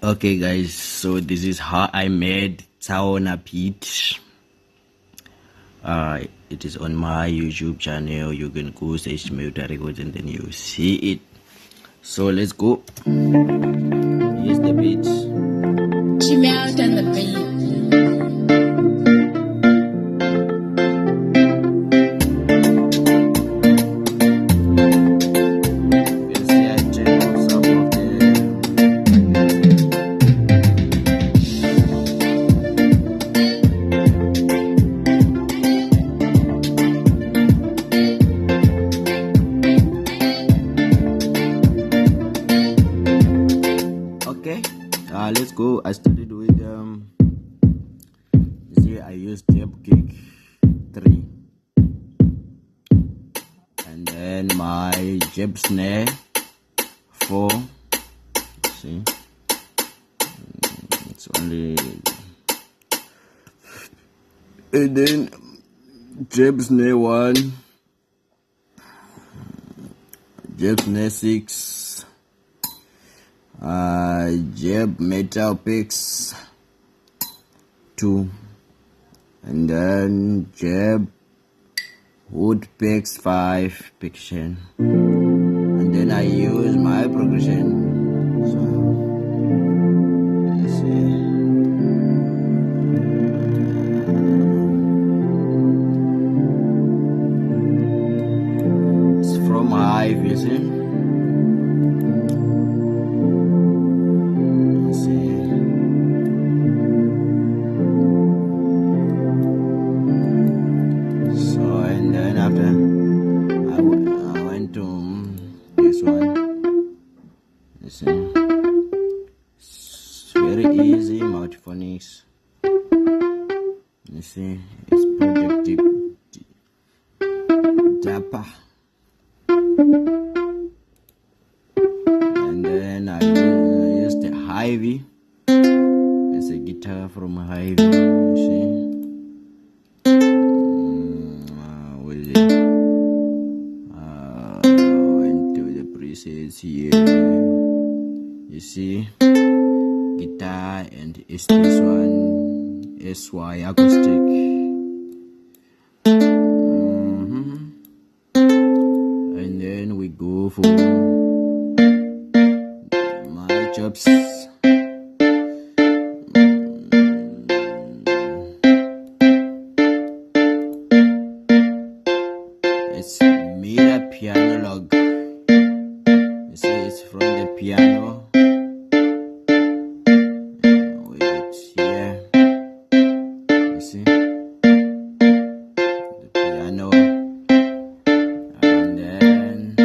Okay guys, so this is how I made Tsaona beat. It is on my YouTube channel. You can go search Meta Records and then you see it. So let's go. Here's the beat. She out on the beat. Okay, let's go. I started with see, I used jab kick 3, and then my jab snare 4. See, it's only, and then jab snare 1, jab snare 6. Jab metal picks 2, and then jab wood picks 5 piction, and then I use my progression. So let's see. It's from hive, you see. I went to this one. You see, it's very easy, multiphonics. You see, it's projective Dapper. And then I used the Ivy. It's a guitar from Ivy. You see. Presets here, you see, guitar, and it's this one, SY acoustic. And then we go for my chops. It's Mira piano log. You see, it's from the piano. Wait, here. You see, the piano. And then,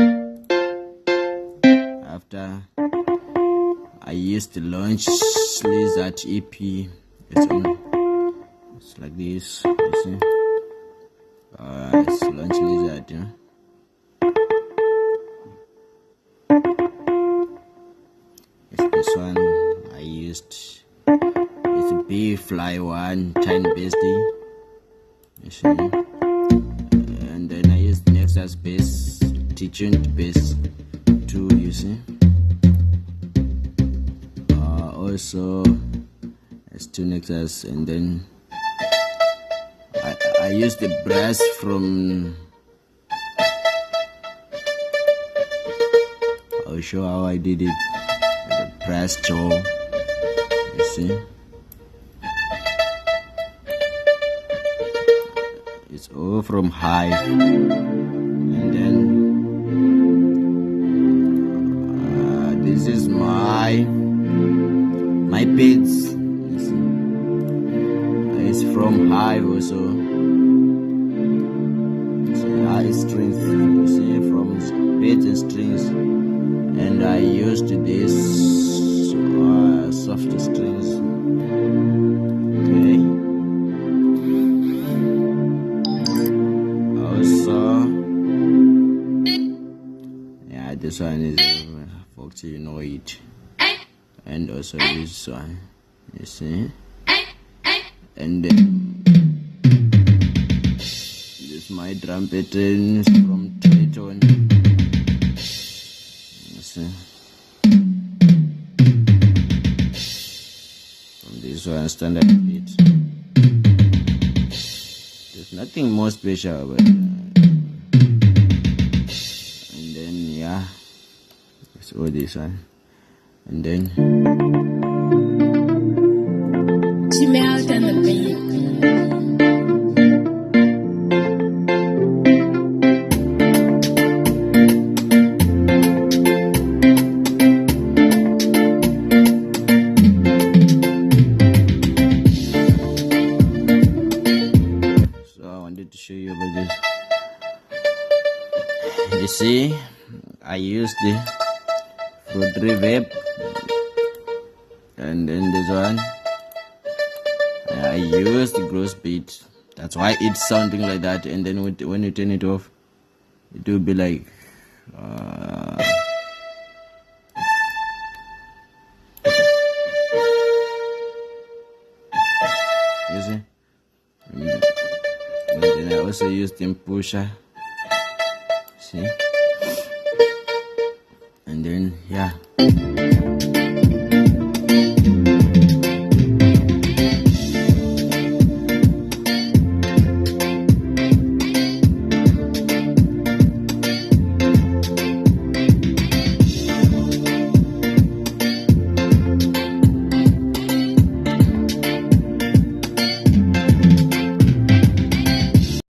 after, I used the Launch Lizard EP. It's like this, you see. It's Launch Lizard, yeah. This one I used, it's a B-Fly 1 tiny bass D, you see, and then I used Nexus bass, T-tuned bass 2, you see. Also it's 2 Nexus, and then I used the brass from, I'll show how I did it. Brass jaw, you see, it's all from Hive. And then this is my beats, you see. It's from Hive also. See, high strings, you see, from beats and strings, and I used this soft strings. Okay. Also, yeah, this one is folks, you know it. And also this one, you see. And then this is my drum patterns from Tsaona. You see. this one standard beat. There's nothing more special about it. And then yeah, let's all this one. And then She melt on the beat. to show you about this. You see, I used the foot reverb, and then this one I used the gross beat. That's why it's sounding like that. And then when you turn it off, it will be like you see. And then I also used the pusher. See? And then yeah.